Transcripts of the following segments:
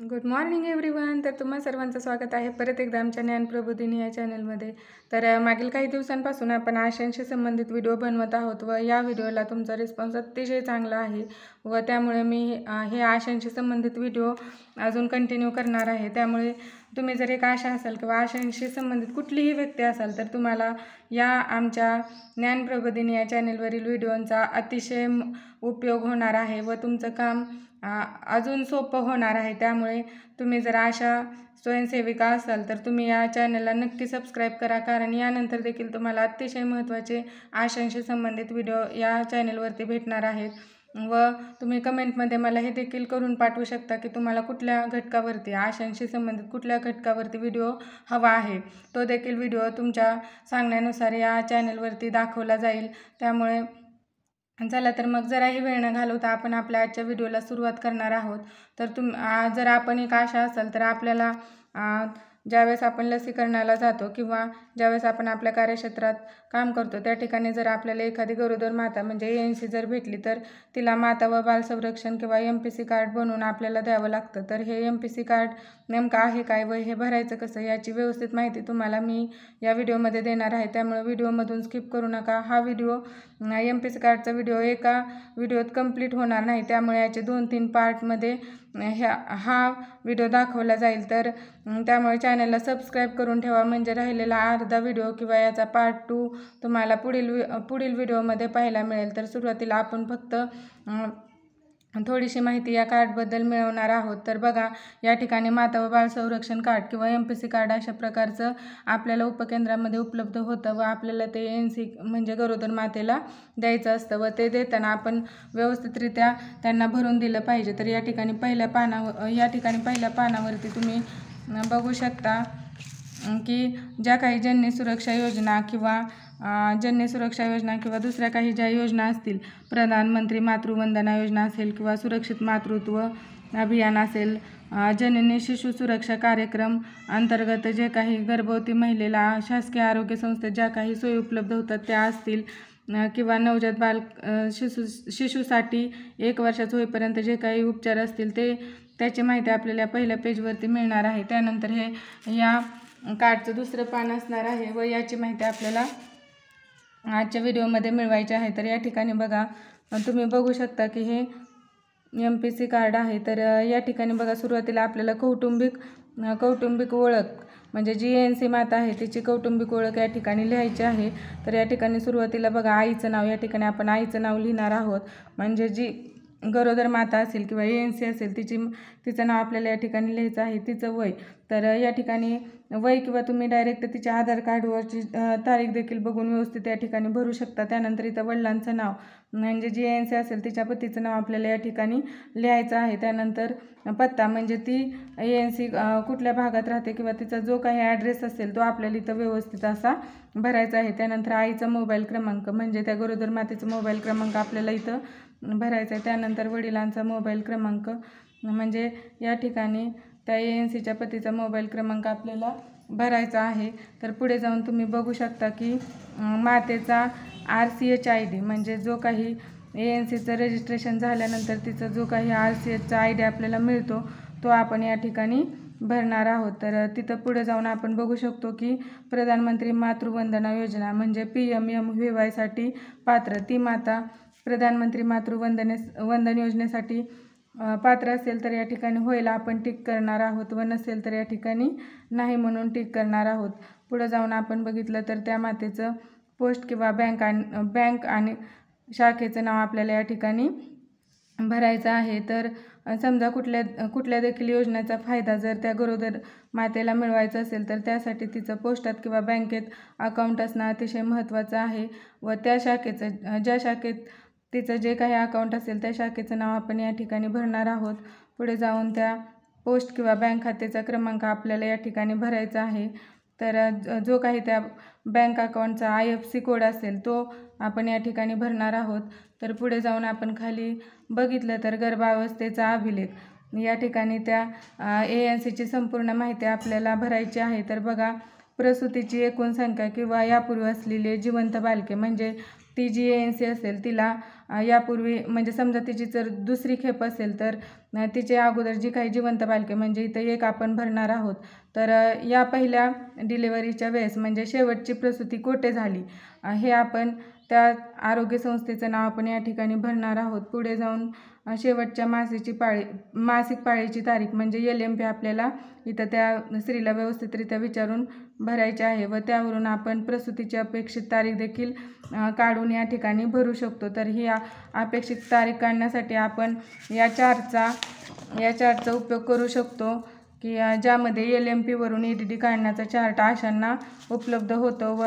Good morning everyone. तर तुम्हा सर्वांचं स्वागत आहे परत एकदा आमच्या ज्ञानप्रबोधिनी या चॅनलमध्ये. तर मागील काही दिवसांपासून आपण आशयांशी संबंधित व्हिडिओ बनवत आहोत व या व्हिडिओला तुमचा रिस्पॉन्स अतिशय चांगला आहे व त्यामुळे मी हे आशयांशी संबंधित व्हिडिओ अजून कंटिन्यू करणार आहे. त्यामुळे तुम्ही जर एक आशा असाल किंवा आशयांशी संबंधित कुठलीही व्यक्ती असाल तर तुम्हाला या आमच्या ज्ञानप्रबोधिनी या चॅनलवरील व्हिडिओंचा अतिशय उपयोग होणार आहे व तुमचं काम अजून सोपं होणार आहे. त्यामुळे तुम्ही जर आशा स्वयंसेविका असाल तर तुम्ही या चॅनलला नक्की सबस्क्राईब करा, कारण यानंतर देखील तुम्हाला अतिशय महत्त्वाचे आशांशी संबंधित व्हिडिओ या चॅनलवरती भेटणार आहेत. व तुम्ही कमेंटमध्ये मला हे देखील करून पाठवू शकता की तुम्हाला कुठल्या घटकावरती आशांशी संबंधित कुठल्या घटकावरती व्हिडिओ हवा आहे. तो देखील व्हिडिओ तुमच्या सांगण्यानुसार या चॅनलवरती दाखवला जाईल. त्यामुळे चला तर मग जराही वेळ न घालवता आपण आपल्या आजच्या व्हिडिओला सुरुवात करणार आहोत. तर जर आपण एक आशा असाल तर आपल्याला ज्यावेळेस आपण लसीकरणाला जातो किंवा ज्यावेळेस आपण आपल्या कार्यक्षेत्रात काम करतो त्या ठिकाणी जर आपल्याला एखादी गरोदर माता म्हणजे ANC जर भेटली तर तिला माता व बाल संरक्षण किंवा MPC कार्ड बनवून आपल्याला द्यावं लागतं. तर हे MPC कार्ड नेमकं आहे काय व हे भरायचं कसं याची व्यवस्थित माहिती तुम्हाला मी या व्हिडिओमध्ये देणार आहे. त्यामुळे व्हिडिओमधून स्किप करू नका. हा व्हिडिओ MPC कार्डचा व्हिडिओ एका व्हिडिओत कंप्लीट होणार नाही, त्यामुळे याचे 2-3 पार्टमध्ये हा व्हिडिओ दाखवला जाईल. तर त्यामुळे चॅनलला सबस्क्राईब करून ठेवा, म्हणजे राहिलेला अर्धा व्हिडिओ किंवा याचा पार्ट 2 तुम्हाला पुढील व्हिडिओमध्ये पाहायला मिळेल. तर सुरुवातीला आपण फक्त थोडीशी माहिती या कार्डबद्दल मिळवणार आहोत. तर बघा, या ठिकाणी माता व बाल संरक्षण कार्ड किंवा MPC कार्ड अशा प्रकारचं आपल्याला उपकेंद्रामध्ये उपलब्ध होतं व आपल्याला ते ANC म्हणजे गरोदर मातेला द्यायचं असतं व ते देताना आपण व्यवस्थितरित्या त्यांना भरून दिलं पाहिजे. तर या ठिकाणी पहिल्या पानावरती तुम्ही बघू शकता की ज्या काही जननी सुरक्षा योजना किंवा दुसऱ्या काही ज्या योजना असतील, प्रधानमंत्री मातृवंदना योजना असेल किंवा सुरक्षित मातृत्व अभियान असेल, जननी शिशु सुरक्षा कार्यक्रम अंतर्गत जे काही गर्भवती महिलेला शासकीय आरोग्य संस्थेत ज्या काही सोयी उपलब्ध होतात त्या असतील किंवा नवजात शिशुसाठी 1 वर्षाचं होईपर्यंत जे काही उपचार असतील त्याची माहिती आपल्याला पहिल्या पेजवरती मिळणार आहे. त्यानंतर हे या कार्डचं दुसरं पान असणार आहे व याची माहिती आपल्याला आजच्या व्हिडिओमध्ये मिळवायची आहे. तर या ठिकाणी बघा, तुम्ही बघू शकता की हे MPC कार्ड आहे. तर या ठिकाणी बघा, सुरुवातीला आपल्याला कौटुंबिक ओळख म्हणजे जी ANC माता आहे तिची कौटुंबिक ओळख या ठिकाणी लिहायची आहे. तर या ठिकाणी सुरुवातीला बघा, आईचं नाव, या ठिकाणी आपण आईचं नाव लिहिणार आहोत. म्हणजे जी गरोदर माता असेल किंवा ANC असेल तिचं नाव आपल्याला या ठिकाणी लिहायचं आहे. तिचं वय, तर या ठिकाणी वय किंवा तुम्ही डायरेक्ट तिच्या आधार कार्डवरची तारीख देखील बघून व्यवस्थित या ठिकाणी भरू शकता. त्यानंतर इथं वडिलांचं नाव म्हणजे जी ANC असेल तिच्या पतीचं नाव आपल्याला या ठिकाणी लिहायचं आहे. त्यानंतर पत्ता म्हणजे ती ANC कुठल्या भागात राहते किंवा तिचा जो काही ॲड्रेस असेल तो आपल्याला इथं व्यवस्थित असा भरायचा आहे. त्यानंतर आईचा मोबाईल क्रमांक म्हणजे त्या गरोदर मातेचा मोबाईल क्रमांक आपल्याला इथं भरायचा आहे. त्यानंतर वडिलांचा मोबाईल क्रमांक म्हणजे या ठिकाणी त्या ANCच्या पतीचा मोबाईल क्रमांक आपल्याला भरायचा आहे. तर पुढे जाऊन तुम्ही बघू शकता की मातेचा RCH ID म्हणजे जो काही ANCचं रजिस्ट्रेशन झाल्यानंतर तिचा जो काही RCHचा ID आपल्याला मिळतो तो आपण या ठिकाणी भरणार आहोत. तर तिथं पुढे जाऊन आपण बघू शकतो की प्रधानमंत्री मातृवंदना योजना म्हणजे PMMVY पात्र ती माता प्रधानमंत्री वंदन योजनेसाठी पात्र असेल तर या ठिकाणी होयला आपण टिक करणार आहोत व नसेल तर या ठिकाणी नाही म्हणून टिक करणार आहोत. पुढे जाऊन आपण बघितलं तर त्या मातेचं पोस्ट किंवा बँक आणि शाखेचं नाव आपल्याला या ठिकाणी भरायचं आहे. तर समजा कुठल्या देखील योजनेचा फायदा जर त्या गरोदर मातेला मिळवायचा असेल तर त्यासाठी तिचं पोस्टात किंवा बँकेत अकाउंट असणं अतिशय महत्त्वाचं आहे व त्या ज्या शाखेत तिचं जे काही अकाउंट असेल त्या शाखेचं नाव आपण या ठिकाणी भरणार आहोत. पुढे जाऊन त्या पोस्ट किंवा बँक खात्याचा क्रमांक आपल्याला या ठिकाणी भरायचा आहे. तर जो काही त्या बँक अकाउंटचा IFSC कोड असेल तो आपण या ठिकाणी भरणार आहोत. तर पुढे जाऊन आपण खाली बघितलं तर गर्भावस्थेचा अभिलेख या ठिकाणी त्या ANCची संपूर्ण माहिती आपल्याला भरायची आहे. तर बघा, प्रसूतीची एकूण संख्या किंवा यापूर्वी असलेले जिवंत बालके म्हणजे ती जी ANC असेल तिला यापूर्वी म्हणजे समजा तिची जर दुसरी खेप असेल तर तिच्या अगोदर जी काही जिवंत बालके म्हणजे इथं एक आपण भरणार आहोत. तर या पहिल्या डिलिव्हरीच्या वेळेस म्हणजे शेवटची प्रसूती कोठे झाली हे आपण त्या आरोग्य संस्थेचं नाव आपण या ठिकाणी भरणार आहोत. पुढे जाऊन शेवटच्या मासिक पाळीची तारीख म्हणजे LMP आपल्याला इथं त्या स्त्रीला व्यवस्थितरित्या विचारून भरायचे आहे व त्यावरून आपण प्रसूतीची अपेक्षित तारीख देखील काढून या ठिकाणी भरू शकतो. तर ही अपेक्षित तारीख काढण्यासाठी आपण या चार्टचा उपयोग करू शकतो की ज्यामध्ये LMPवरून EDD काढण्याचा चार्ट आशांना उपलब्ध होतो व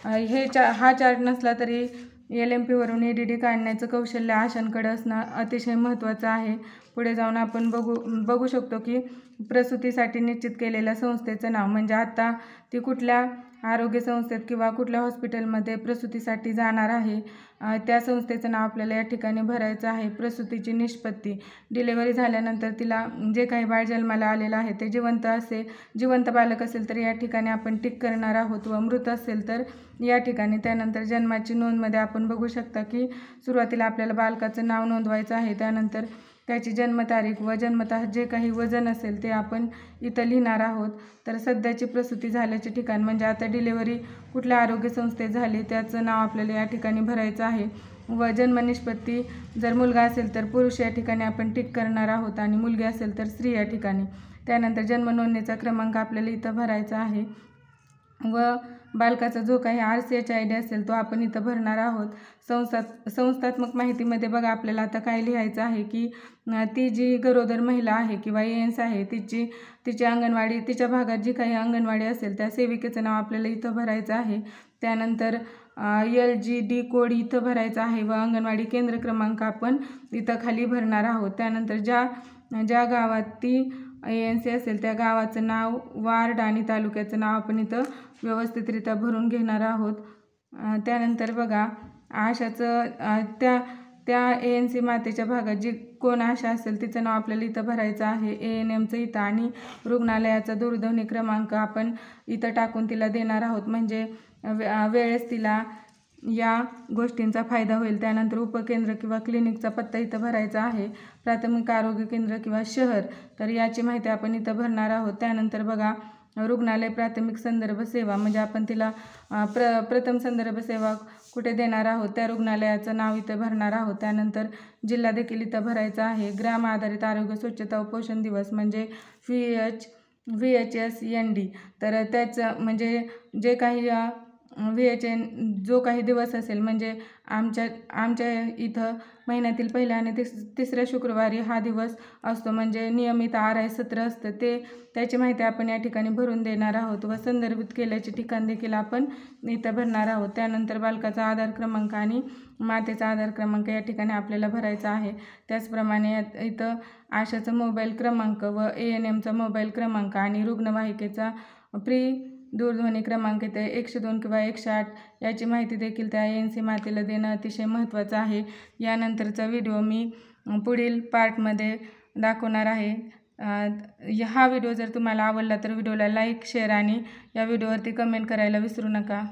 हा चार्ट नसला तरी LMPवरून EDD काढण्याचं कौशल्य आशांकडे असणं अतिशय महत्त्वाचं आहे. पुढे जाऊन आपण बघू शकतो की प्रसूतीसाठी निश्चित केलेल्या संस्थेचं नाव म्हणजे आता ती कुठल्या आरोग्य संस्थेत किंवा कुठल्या हॉस्पिटलमध्ये प्रसूतीसाठी जाणार आहे त्या संस्थेचं नाव आपल्याला या ठिकाणी भरायचं आहे. प्रसूतीची निष्पत्ती डिलिव्हरी झाल्यानंतर तिला जे काही बाळ जन्माला आलेलं आहे ते जिवंत बालक असेल तर या ठिकाणी आपण टिक करणार आहोत व मृत असेल तर या ठिकाणी त्यानंतर जन्माची नोंदमध्ये आपण बघू शकता की सुरुवातीला आपल्याला बालकाचं नाव नोंदवायचं आहे. त्यानंतर त्याची जन्मतारीख व जन्मतः जे काही वजन असेल ते आपण इथं लिहिणार आहोत. तर सध्याची प्रसूती झाल्याचे ठिकाण म्हणजे आता डिलिव्हरी कुठल्या आरोग्य संस्थेत झाली त्याचं नाव आपल्याला या ठिकाणी भरायचं आहे व जन्मनिष्पत्ती जर मुलगा असेल तर पुरुष या ठिकाणी आपण टिक करणार आहोत आणि मुलगी असेल तर स्त्री या ठिकाणी. त्यानंतर जन्म नोंदणीचा क्रमांक आपल्याला इथं भरायचा आहे व बालकाचा जो काही RCH ID असेल तो आपण इथं भरणार आहोत. संस्थात्मक माहितीमध्ये बघा आपल्याला आता काय लिहायचं आहे की ती जी गरोदर महिला आहे किंवा ANS आहे तिची अंगणवाडी तिच्या भागात जी काही अंगणवाडी असेल त्या सेविकेचं नाव आपल्याला इथं भरायचं आहे. त्यानंतर LGD कोड इथं भरायचा आहे व अंगणवाडी केंद्र क्रमांक आपण इथं खाली भरणार आहोत. त्यानंतर ज्या गावात ती ANC असेल त्या गावाचं नाव, वार्ड आणि तालुक्याचं नाव आपण इथं व्यवस्थितरित्या भरून घेणार आहोत. त्यानंतर बघा आशाचं त्या ANC मातेच्या भागात जी कोण आशा असेल तिचं नाव आपल्याला इथं भरायचं आहे. ANMचं इथं आणि रुग्णालयाचा दूरध्वनी क्रमांक आपण इथं टाकून तिला देणार आहोत म्हणजे वेळेस तिला या गोष्टींचा फायदा होईल. त्यानंतर उपकेंद्र किंवा क्लिनिकचा पत्ता इथं भरायचा आहे. प्राथमिक आरोग्य केंद्र किंवा शहर तर याची माहिती आपण इथं भरणार आहोत. त्यानंतर बघा रुग्णालय प्राथमिक संदर्भ सेवा म्हणजे आपण तिला प्रथम संदर्भ सेवा कुठे देणार आहोत त्या रुग्णालयाचं नाव इथं भरणार आहोत. त्यानंतर जिल्हा देखील इथं भरायचा आहे. ग्राम आधारित आरोग्य स्वच्छता व पोषण दिवस म्हणजे VHSND तर त्याचं म्हणजे जे काही VHN जो काही दिवस असेल म्हणजे आमच्या इथं महिन्यातील पहिल्या आणि तिसऱ्या शुक्रवारी हा दिवस असतो म्हणजे नियमित RI सत्र असतं त्याची माहिती आपण या ठिकाणी भरून देणार आहोत व संदर्भित केल्याचे ठिकाण देखील आपण इथं भरणार आहोत. त्यानंतर बालकाचा आधार क्रमांक आणि मातेचा आधार क्रमांक या ठिकाणी आपल्याला भरायचा आहे. त्याचप्रमाणे इथं आशाचा मोबाईल क्रमांक व ANMचा मोबाईल क्रमांक आणि रुग्णवाहिकेचा दूरध्वनी क्रमांक इथे 102 किंवा 108 याची माहिती देखील त्या ANC मातेला देणं अतिशय महत्त्वाचं आहे. यानंतरचा व्हिडिओ मी पुढील पार्टमध्ये दाखवणार आहे. हा व्हिडिओ जर तुम्हाला आवडला तर व्हिडिओला लाईक, शेअर आणि या व्हिडिओवरती कमेंट करायला विसरू नका.